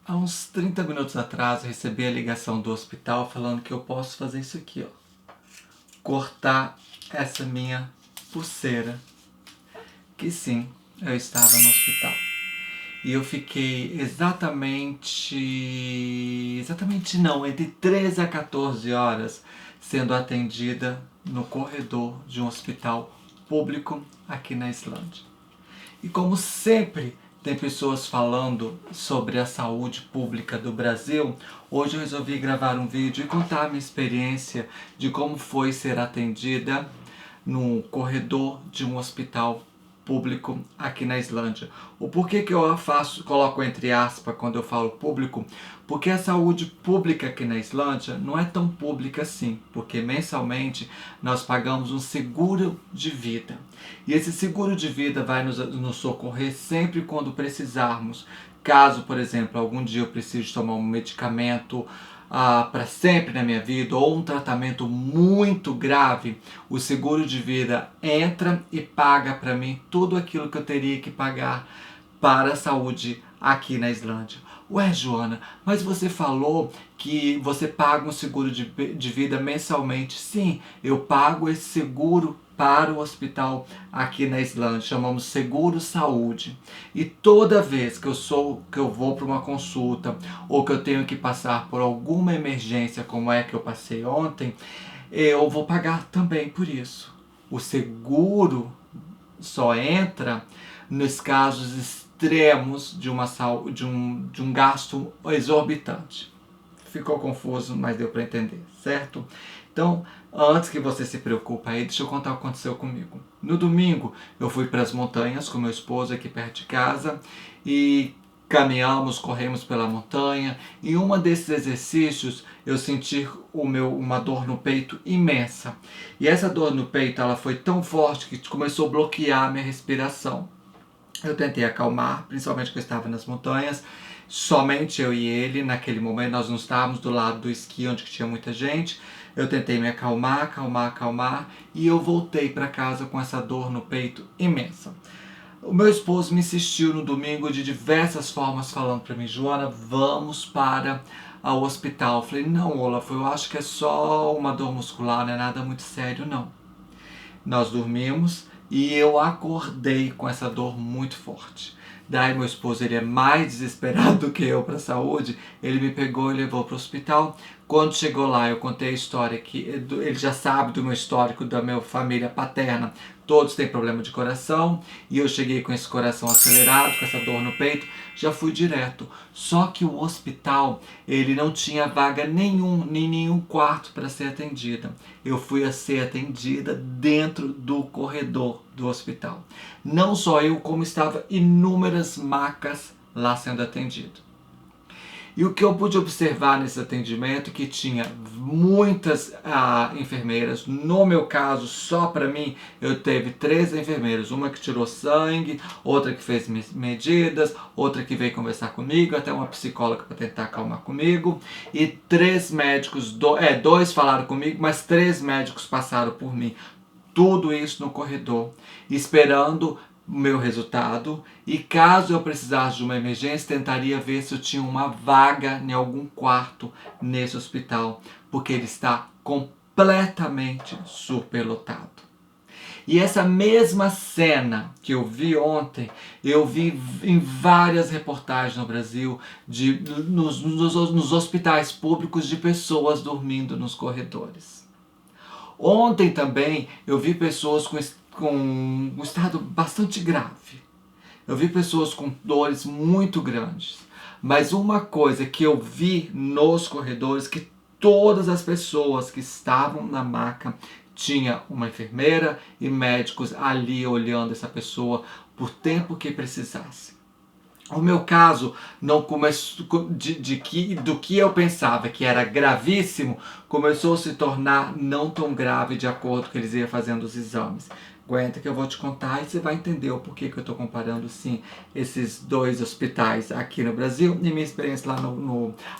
Há uns 30 minutos atrás eu recebi a ligação do hospital falando que eu posso fazer isso aqui, ó. Cortar essa minha pulseira. Que sim, eu estava no hospital. E eu fiquei exatamente não, entre 13 a 14 horas sendo atendida no corredor de um hospital público aqui na Islândia. E como sempre tem pessoas falando sobre a saúde pública do Brasil, hoje eu resolvi gravar um vídeo e contar a minha experiência de como foi ser atendida no corredor de um hospital público aqui na Islândia. O porquê que eu coloco entre aspas quando eu falo público? Porque a saúde pública aqui na Islândia não é tão pública assim, porque mensalmente nós pagamos um seguro de vida. E esse seguro de vida vai nos socorrer sempre quando precisarmos. Caso, por exemplo, algum dia eu precise tomar um medicamento para sempre na minha vida ou um tratamento muito grave, o seguro de vida entra e paga para mim tudo aquilo que eu teria que pagar para a saúde aqui na Islândia. Ué, Joana, mas você falou que você paga um seguro de vida mensalmente. Sim, eu pago esse seguro para o hospital aqui na Islândia, chamamos seguro saúde. E toda vez que eu vou para uma consulta ou que eu tenho que passar por alguma emergência, como é que eu passei ontem, eu vou pagar também por isso. O seguro só entra nos casos extremos de um gasto exorbitante. Ficou confuso, mas deu para entender, certo? Então, antes que você se preocupe aí, deixa eu contar o que aconteceu comigo. No domingo, eu fui para as montanhas com meu esposo aqui perto de casa e caminhamos, corremos pela montanha. E um desses exercícios eu senti uma dor no peito imensa. E essa dor no peito ela foi tão forte que começou a bloquear a minha respiração. Eu tentei acalmar, principalmente porque eu estava nas montanhas. Somente eu e ele, naquele momento, nós não estávamos do lado do esqui onde tinha muita gente. Eu tentei me acalmar e eu voltei para casa com essa dor no peito imensa. O meu esposo me insistiu no domingo de diversas formas, falando para mim: Joana, vamos para o hospital. Eu falei: não, Olaf, eu acho que é só uma dor muscular, não é nada muito sério, não. Nós dormimos e eu acordei com essa dor muito forte. Daí meu esposo, ele é mais desesperado do que eu para a saúde, ele me pegou e levou para o hospital. Quando chegou lá, eu contei a história que ele já sabe do meu histórico, da minha família paterna. Todos têm problema de coração e eu cheguei com esse coração acelerado, com essa dor no peito, já fui direto. Só que o hospital, ele não tinha vaga nem nenhum quarto para ser atendida. Eu fui a ser atendida dentro do corredor do hospital. Não só eu, como estava inúmeras macas lá sendo atendido. E o que eu pude observar nesse atendimento que tinha muitas enfermeiras. No meu caso, só para mim, eu teve 3 enfermeiras. Uma que tirou sangue, outra que fez medidas, outra que veio conversar comigo, até uma psicóloga para tentar acalmar comigo. E 3 médicos, 2 falaram comigo, mas 3 médicos passaram por mim. Tudo isso no corredor, esperando o meu resultado, e caso eu precisasse de uma emergência, tentaria ver se eu tinha uma vaga em algum quarto nesse hospital, porque ele está completamente superlotado. E essa mesma cena que eu vi ontem, eu vi em várias reportagens no Brasil, nos hospitais públicos, de pessoas dormindo nos corredores. Ontem também eu vi pessoas com um estado bastante grave. Eu vi pessoas com dores muito grandes. Mas uma coisa que eu vi nos corredores, que todas as pessoas que estavam na maca tinha uma enfermeira e médicos ali olhando essa pessoa por tempo que precisasse. O meu caso não começou do que eu pensava que era gravíssimo, começou a se tornar não tão grave de acordo com que eles iam fazendo os exames. Aguenta que eu vou te contar e você vai entender o porquê que eu estou comparando sim esses 2 hospitais aqui no Brasil e minha experiência lá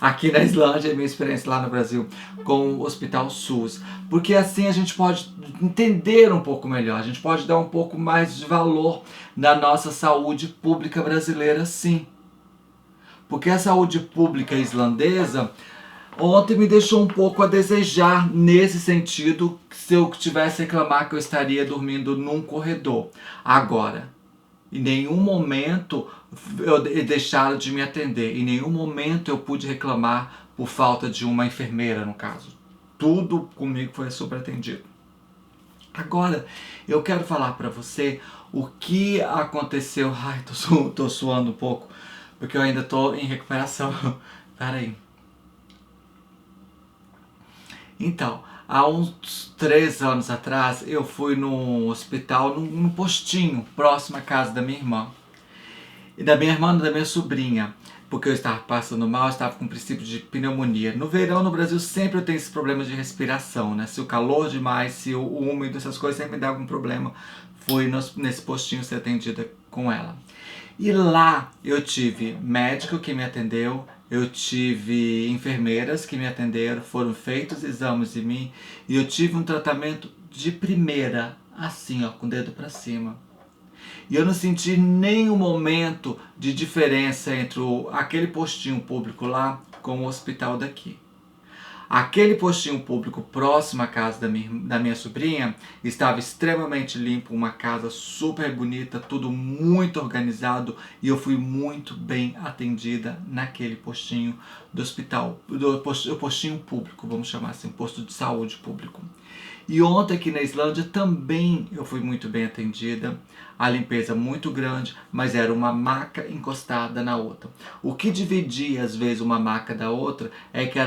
aqui na Islândia e minha experiência lá no Brasil com o Hospital SUS. Porque assim a gente pode entender um pouco melhor, a gente pode dar um pouco mais de valor na nossa saúde pública brasileira, sim. porque a saúde pública islandesa ontem me deixou um pouco a desejar nesse sentido, se eu tivesse reclamar que eu estaria dormindo num corredor. Agora, em nenhum momento deixaram de me atender, em nenhum momento eu pude reclamar por falta de uma enfermeira, no caso. Tudo comigo foi super atendido. Agora, eu quero falar para você o que aconteceu. Ai, tô suando um pouco, porque eu ainda tô em recuperação. Pera aí. Então, há uns 3 anos atrás, eu fui no hospital, num postinho, próximo à casa da minha irmã. E da minha irmã e da minha sobrinha. Porque eu estava passando mal, eu estava com princípio de pneumonia. No verão, no Brasil, sempre eu tenho esses problemas de respiração, né? Se o calor demais, se o úmido, essas coisas, sempre me dá algum problema. Fui nesse postinho ser atendida com ela. E lá eu tive médico que me atendeu, eu tive enfermeiras que me atenderam, foram feitos exames em mim e eu tive um tratamento de primeira, assim ó, com o dedo para cima. E eu não senti nenhum momento de diferença entre aquele postinho público lá com o hospital daqui. Aquele postinho público próximo à casa da minha sobrinha estava extremamente limpo, uma casa super bonita, tudo muito organizado e eu fui muito bem atendida naquele postinho do hospital, postinho público, vamos chamar assim, posto de saúde público. E ontem aqui na Islândia também eu fui muito bem atendida, a limpeza muito grande, mas era uma maca encostada na outra. O que dividia às vezes uma maca da outra é que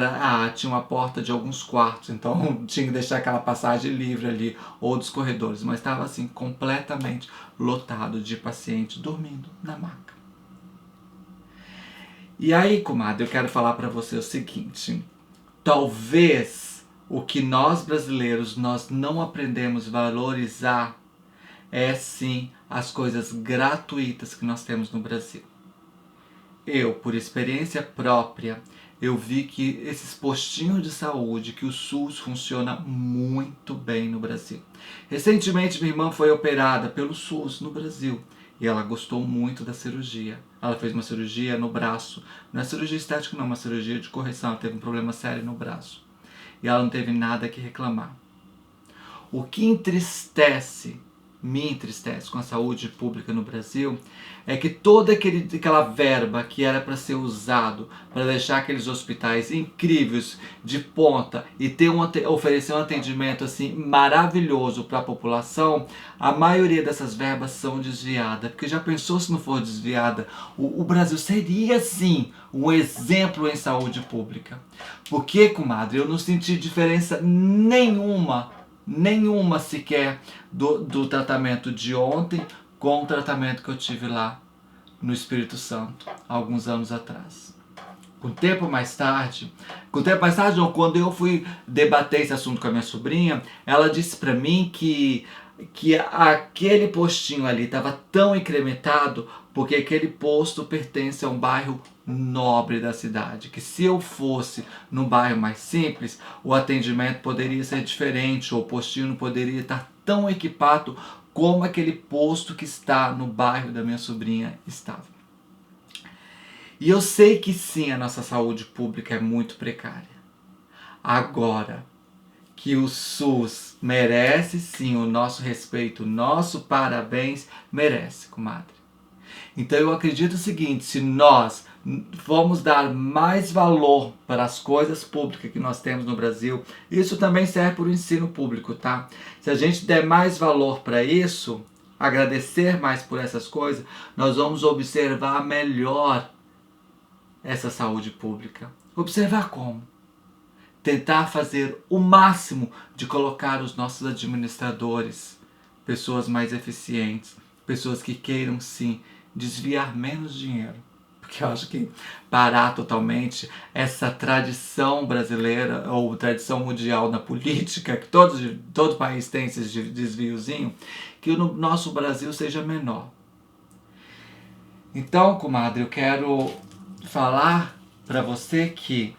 tinha uma porta de alguns quartos, então tinha que deixar aquela passagem livre ali, ou dos corredores, mas estava assim completamente lotado de pacientes dormindo na maca. E aí, comadre, eu quero falar para você o seguinte, talvez o que nós brasileiros nós não aprendemos a valorizar é sim as coisas gratuitas que nós temos no Brasil. Eu, por experiência própria, eu vi que esses postinhos de saúde, que o SUS funciona muito bem no Brasil. Recentemente minha irmã foi operada pelo SUS no Brasil e ela gostou muito da cirurgia. Ela fez uma cirurgia no braço, não é cirurgia estética não, uma cirurgia de correção, ela teve um problema sério no braço. E ela não teve nada que reclamar. O que me entristece com a saúde pública no Brasil é que toda aquela verba que era para ser usado para deixar aqueles hospitais incríveis de ponta e oferecer um atendimento assim maravilhoso para a população, a maioria dessas verbas são desviadas. Porque já pensou se não for desviada? O Brasil seria sim um exemplo em saúde pública. Porque, comadre, eu não senti diferença nenhuma sequer do tratamento de ontem com o tratamento que eu tive lá no Espírito Santo, alguns anos atrás. Com o tempo mais tarde, não, quando eu fui debater esse assunto com a minha sobrinha, ela disse para mim que aquele postinho ali estava tão incrementado porque aquele posto pertence a um bairro nobre da cidade, que se eu fosse num bairro mais simples, o atendimento poderia ser diferente, ou o postinho não poderia estar tão equipado como aquele posto que está no bairro da minha sobrinha estava. E eu sei que sim, a nossa saúde pública é muito precária. Agora, que o SUS merece sim o nosso respeito, o nosso parabéns, merece, comadre. Então eu acredito o seguinte, se nós vamos dar mais valor para as coisas públicas que nós temos no Brasil, isso também serve para o ensino público, tá? Se a gente der mais valor para isso, agradecer mais por essas coisas, nós vamos observar melhor essa saúde pública. Observar como? Tentar fazer o máximo de colocar os nossos administradores, pessoas mais eficientes, pessoas que queiram sim desviar menos dinheiro. Porque eu acho que parar totalmente essa tradição brasileira ou tradição mundial na política, que todo país tem esses desviozinho, que o nosso Brasil seja menor. Então, comadre, eu quero falar para você que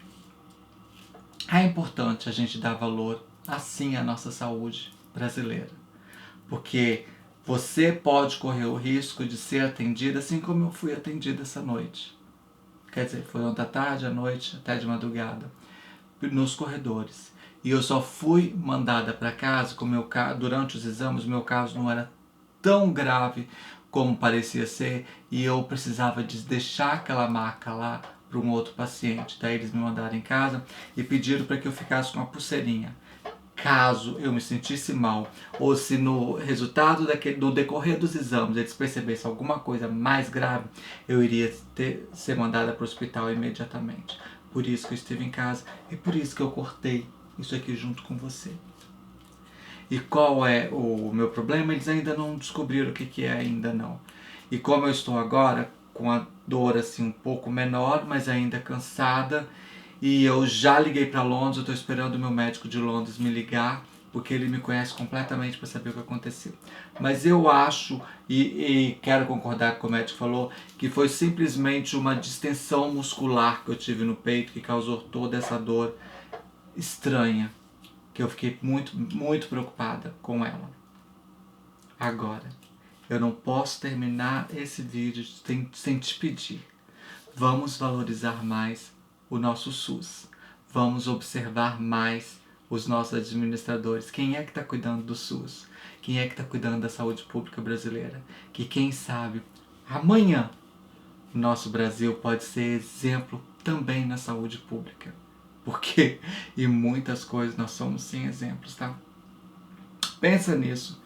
é importante a gente dar valor assim à nossa saúde brasileira. Porque você pode correr o risco de ser atendida assim como eu fui atendida essa noite. quer dizer, foi ontem à tarde, à noite, até de madrugada, nos corredores. E eu só fui mandada para casa com meu caso, durante os exames, meu caso não era tão grave como parecia ser e eu precisava de deixar aquela maca lá para um outro paciente. Daí eles me mandaram em casa e pediram para que eu ficasse com a pulseirinha. Caso eu me sentisse mal, ou se no resultado do decorrer dos exames eles percebessem alguma coisa mais grave, eu iria ser mandada para o hospital imediatamente. Por isso que eu estive em casa e por isso que eu cortei isso aqui junto com você. E qual é o meu problema? Eles ainda não descobriram o que é ainda não. E como eu estou agora com a dor assim um pouco menor, mas ainda cansada, e eu já liguei para Londres, eu estou esperando o meu médico de Londres me ligar, porque ele me conhece completamente para saber o que aconteceu. Mas eu acho, e quero concordar com o que o médico falou, que foi simplesmente uma distensão muscular que eu tive no peito que causou toda essa dor estranha, que eu fiquei muito preocupada com ela. Agora, eu não posso terminar esse vídeo sem te pedir. Vamos valorizar mais o nosso SUS. Vamos observar mais os nossos administradores. Quem é que está cuidando do SUS? Quem é que está cuidando da saúde pública brasileira? Que quem sabe, amanhã, o nosso Brasil pode ser exemplo também na saúde pública. Porque em muitas coisas nós somos sim exemplos, tá? Pensa nisso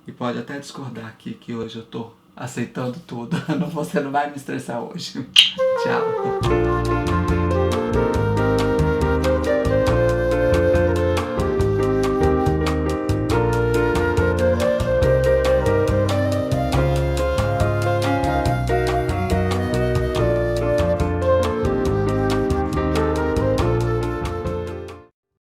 e pode até discordar aqui que hoje eu tô aceitando tudo. Você não vai me estressar hoje. Tchau.